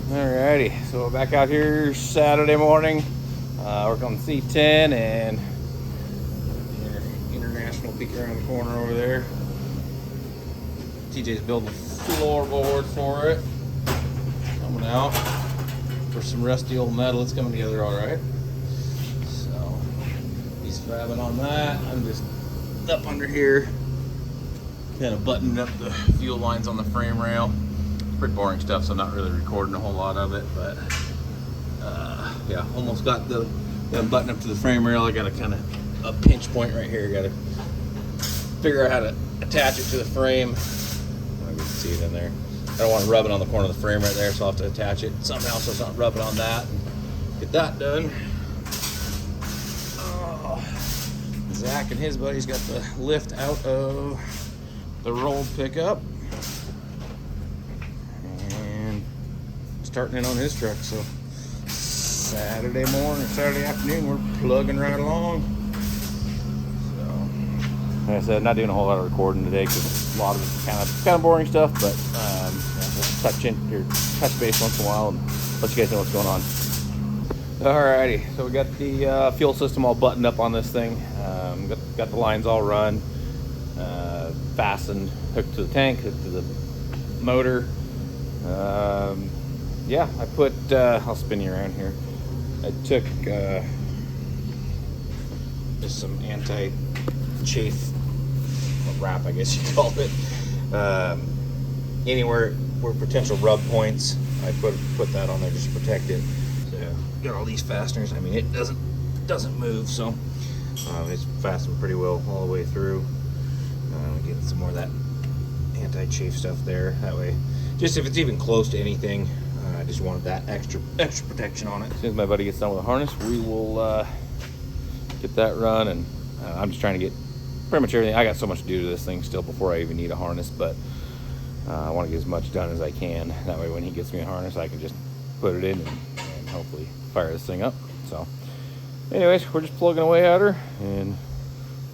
Alrighty, so we're back out here Saturday morning, working on the C-10 and International peek around the corner over there. TJ's building a floorboard for it. Coming out for some rusty old metal. It's coming together all right. So he's fabbing on that. I'm just up under here, kind of buttoning up the fuel lines on the frame rail. Pretty boring stuff, so I'm not really recording a whole lot of it, but yeah, almost got the button up to the frame rail. I got a kind of a pinch point right here. Got to figure out how to attach it to the frame. I don't know if you can see it in there. I don't want to rub it on the corner of the frame right there, so I'll have to attach it somehow so it's not rubbing on that. And get that done. Zach and his buddies got the lift out of the rolled pickup. Starting in on his truck, so Saturday morning or Saturday afternoon we're plugging right along. So like I said, not doing a whole lot of recording today because a lot of it's kind of boring stuff, but we'll touch base once in a while and let you guys know what's going on. Alrighty, so we got the fuel system all buttoned up on this thing. Got the lines all run, fastened, hooked to the tank, hooked to the motor. Yeah, I put, I'll spin you around here. I took just some anti-chafe wrap, I guess you call it. Anywhere where potential rub points, I put that on there just to protect it. So, got all these fasteners. I mean, it doesn't move, so it's fastened pretty well all the way through. Getting some more of that anti-chafe stuff there. That way, just if it's even close to anything, I just wanted that extra protection on it. As soon as my buddy gets done with the harness, we will get that run, and I'm just trying to get pretty much everything. I got so much to do to this thing still before I even need a harness, but I want to get as much done as I can. That way when he gets me a harness, I can just put it in and hopefully fire this thing up. So anyways, we're just plugging away at her, and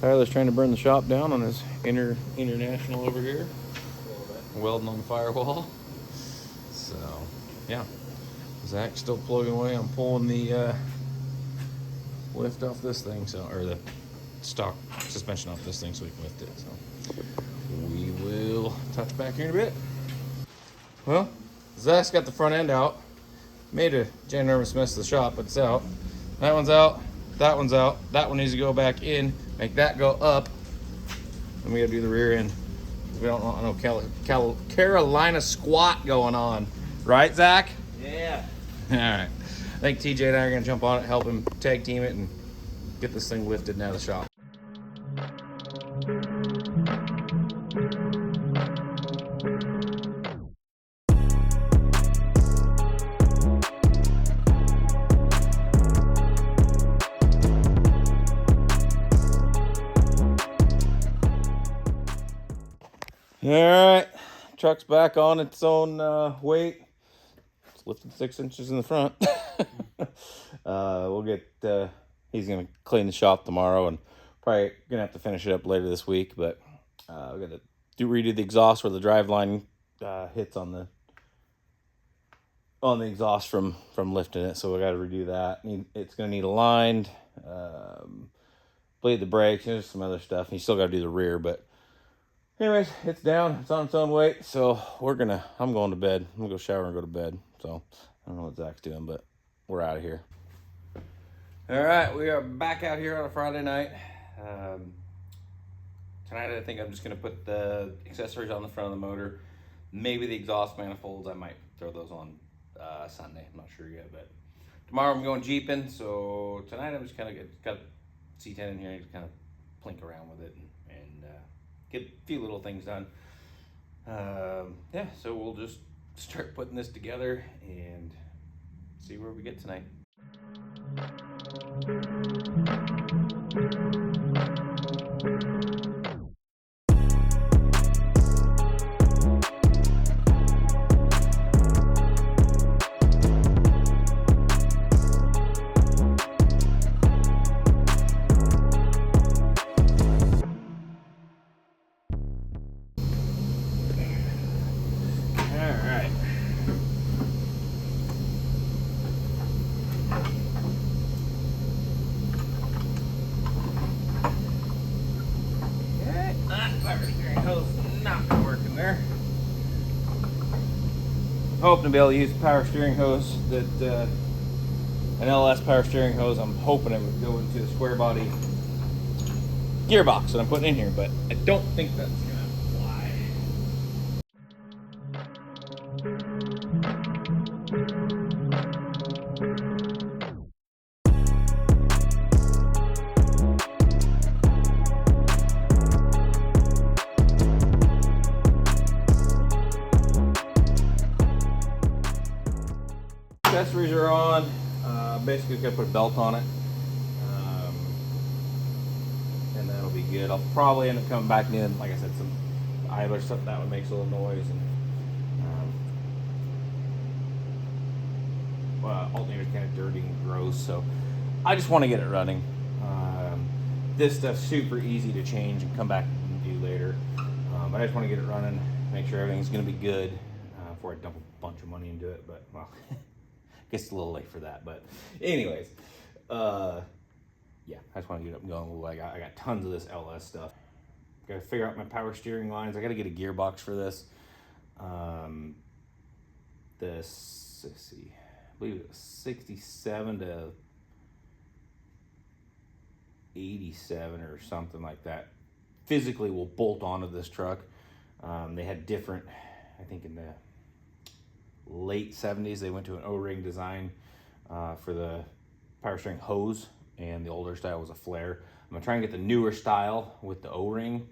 Tyler's trying to burn the shop down on his International over here. Welding on the firewall. So yeah, Zach's still plugging away. I'm pulling the lift off this thing, or the stock suspension off this thing so we can lift it. So we will touch back here in a bit. Well, Zach's got the front end out. Made a ginormous mess of the shop, but it's out. That one's out. That one's out. That one needs to go back in. Make that go up. And we gotta do the rear end. We don't want no Carolina squat going on. Right, Zach? Yeah. All right. I think TJ and I are going to jump on it, help him tag team it, and get this thing lifted and out of the shop. All right. Truck's back on its own weight. It's lifted 6 inches in the front. We'll get, he's going to clean the shop tomorrow and probably going to have to finish it up later this week, but we got to redo the exhaust where the drive line hits on the exhaust from lifting it, so we got to redo that. It's going to need aligned, bleed the brakes, and there's some other stuff. You still got to do the rear, but anyways, it's down. It's on its own weight, so I'm going to bed. I'm going to go shower and go to bed. So I don't know what Zach's doing, but we're out of here. All right, we are back out here on a Friday night. Tonight I think I'm just going to put the accessories on the front of the motor. Maybe the exhaust manifolds. I might throw those on Sunday. I'm not sure yet, but tomorrow I'm going Jeeping. So tonight I'm just kind of got C-10 in here and just kind of plink around with it and get a few little things done. Yeah, so we'll just start putting this together and see where we get tonight. hoping to be able to use a power steering hose that, an LS power steering hose. I'm hoping it would go into the square body gearbox that I'm putting in here, but I don't think that's gonna fly. Accessories are on. Basically gonna put a belt on it, and that'll be good. I'll probably end up coming back in, like I said, some idler stuff that would make a little noise, and alternator's kind of dirty and gross, so I just want to get it running. This stuff's super easy to change and come back and do later, but I just want to get it running, make sure everything's going to be good before I dump a bunch of money into it. But well, I guess it's a little late for that. But anyways, yeah, I just want to get up and going. I got tons of this LS stuff. Got to figure out my power steering lines. I got to get a gearbox for this. Let's see, I believe it was 67 to 87 or something like that. Physically will bolt onto this truck. They had different, I think in the late 70s, they went to an O-ring design for the power steering hose, and the older style was a flare. I'm gonna try and get the newer style with the O-ring,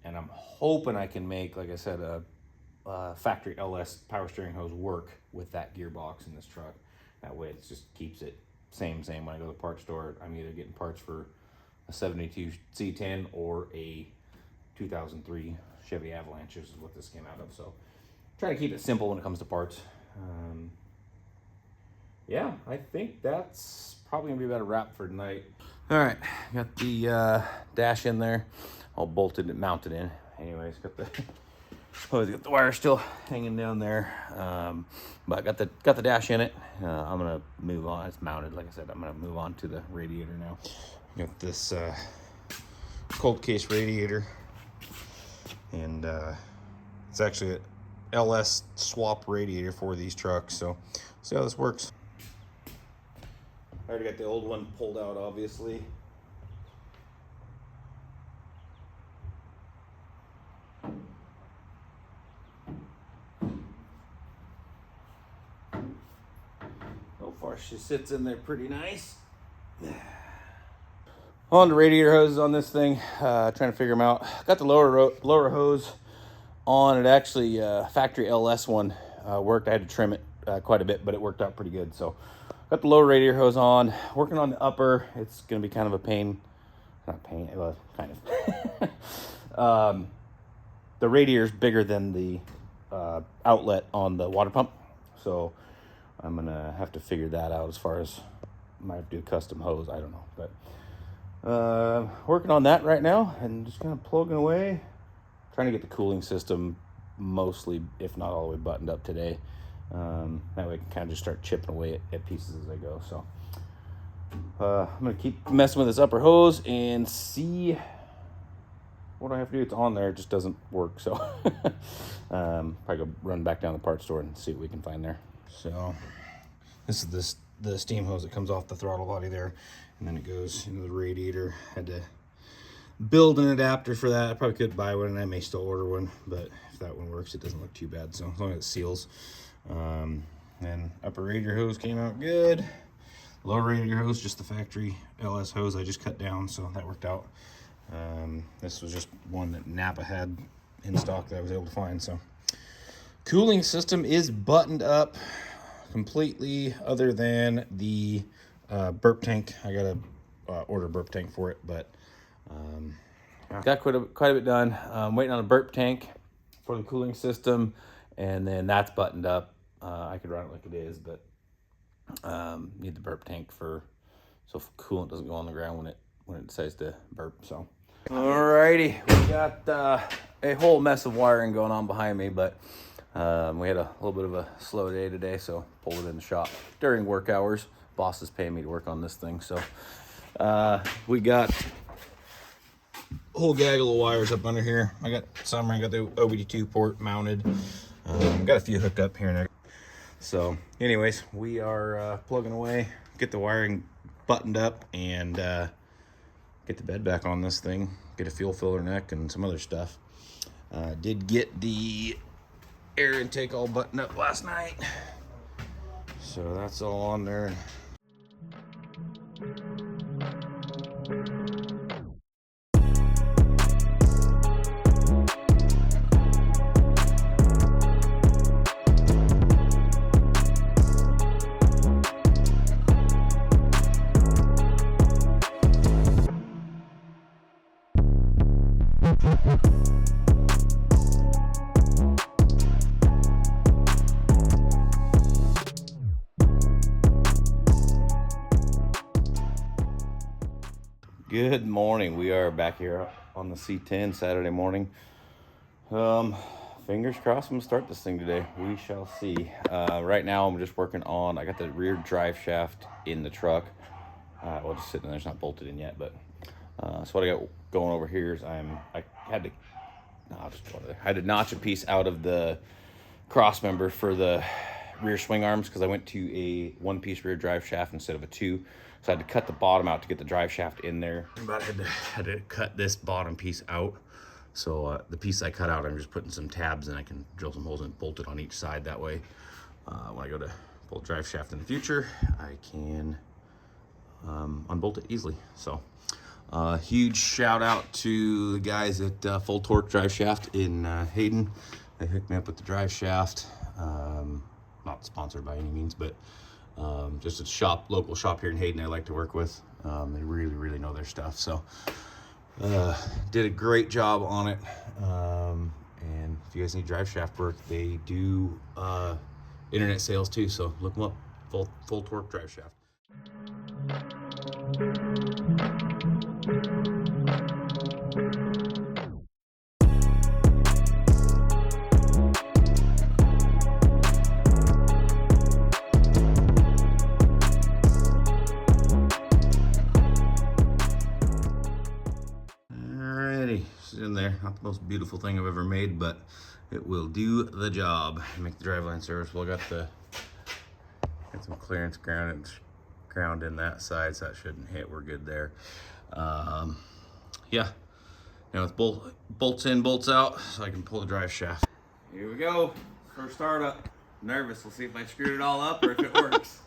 and I'm hoping I can make, like I said, a factory LS power steering hose work with that gearbox in this truck. That way it just keeps it same when I go to the parts store. I'm either getting parts for a 72 C-10 or a 2003 Chevy Avalanche is what this came out of. So try to keep it simple when it comes to parts. Yeah, I think that's probably gonna be about a wrap for tonight. All right, got the dash in there, all bolted and mounted in. Anyways, got the wire still hanging down there, but got the dash in it. I'm gonna move on. It's mounted, like I said. I'm gonna move on to the radiator now. Got this cold case radiator, and it's actually an LS swap radiator for these trucks. So see how this works. I already got the old one pulled out, obviously. So far, she sits in there pretty nice. On the radiator hoses on this thing, trying to figure them out. Got the lower hose on it. Actually, factory LS one worked. I had to trim it quite a bit, but it worked out pretty good. So got the lower radiator hose on. Working on the upper. It's going to be kind of a pain. Not pain, well, kind of. The radiator's bigger than the outlet on the water pump. So I'm going to have to figure that out as far as might have to do a custom hose. I don't know. But working on that right now and just kind of plugging away. Trying to get the cooling system mostly, if not all the way, buttoned up today. That way I can kind of just start chipping away at pieces as I go. So I'm going to keep messing with this upper hose and see what I have to do. It's on there, it just doesn't work. So probably go run back down to the parts store and see what we can find there. So this is the steam hose that comes off the throttle body there, and then it goes into the radiator. Had to build an adapter for that. I probably could buy one, and I may still order one, but if that one works, it doesn't look too bad. So as long as it seals. And upper radiator hose came out good. Lower radiator hose, just the factory LS hose I just cut down, so that worked out. This was just one that Napa had in stock that I was able to find. So cooling system is buttoned up completely, other than the burp tank. I gotta order a burp tank for it, but got quite a bit done. Waiting on a burp tank for the cooling system, and then that's buttoned up. I could run it like it is, but need the burp tank so coolant doesn't go on the ground when it decides to burp. So alrighty, we got a whole mess of wiring going on behind me, but we had a little bit of a slow day today, so pulled it in the shop during work hours. Boss is paying me to work on this thing, so we got a whole gaggle of wires up under here. I got the OBD2 port mounted. Got a few hooked up here and there. So anyways, we are plugging away, get the wiring buttoned up, and get the bed back on this thing, get a fuel filler neck and some other stuff. Did get the air intake all buttoned up last night, so that's all on there. Good morning. We are back here on the C-10 Saturday morning. Fingers crossed I'm gonna start this thing today. We shall see. Right now I'm just working on, I got the rear drive shaft in the truck. Well, just sitting there, it's not bolted in yet, but so what I got going over here is I had to notch a piece out of the cross member for the rear swing arms because I went to a one-piece rear drive shaft instead of a two. So I had to cut the bottom out to get the drive shaft in there. But I had to cut this bottom piece out. So the piece I cut out, I'm just putting some tabs and I can drill some holes and bolt it on each side. That way, when I go to pull the drive shaft in the future, I can unbolt it easily. So huge shout out to the guys at Full Torque Drive Shaft in Hayden. They hooked me up with the drive shaft. Not sponsored by any means, but just a local shop here in Hayden I like to work with. They really know their stuff. So did a great job on it. And if you guys need drive shaft work, they do internet sales too. So look them up, Full Torque Drive Shaft. In there, not the most beautiful thing I've ever made, but it will do the job. Make the driveline serviceable. Got some clearance ground in that side, so that shouldn't hit. We're good there. Yeah, now it's bolts in, bolts out, so I can pull the drive shaft. Here we go. First startup. Nervous. We'll see if I screwed it all up or if it works.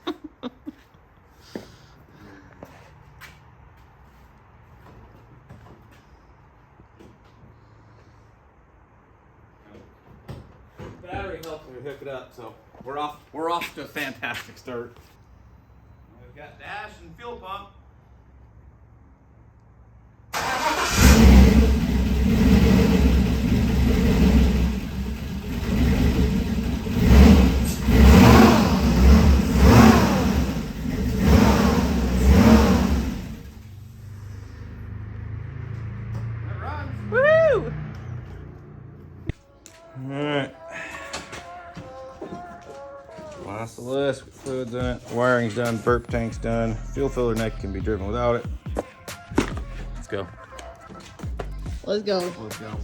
Battery helps me hook it up, so we're off to a fantastic start. We've got dash and fuel pump. It runs. Woo! All right. Last of the list, fluid's in it, wiring's done, burp tank's done, fuel filler neck can be driven without it. Let's go. Let's go. Let's go.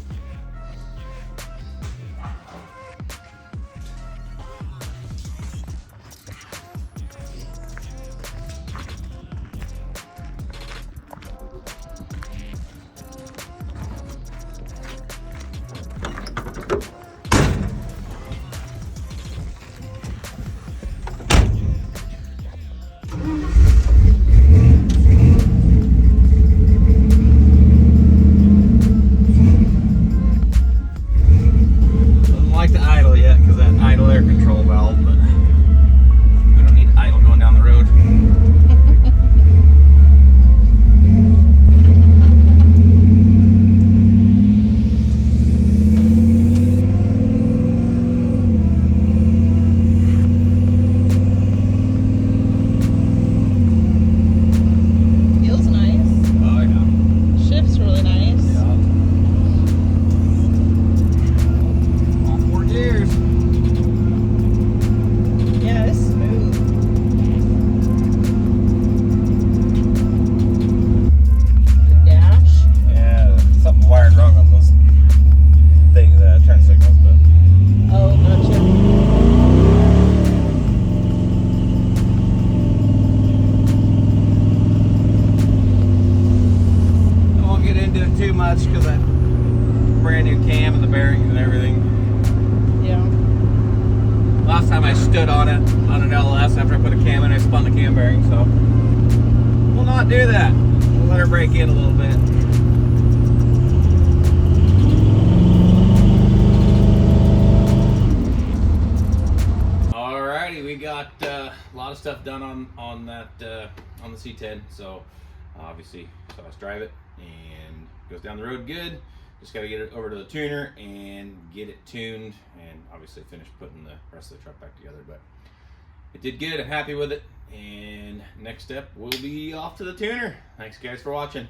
good on it on an LS after I put a cam in. I spun the cam bearing, so we'll not do that. We'll let her break in a little bit. Alrighty, we got a lot of stuff done on that on the C-10. So obviously saw us drive it and it goes down the road good. Just got to get it over to the tuner and get it tuned, and obviously finish putting the rest of the truck back together. But it did good. I'm happy with it. And next step, we'll be off to the tuner. Thanks guys for watching.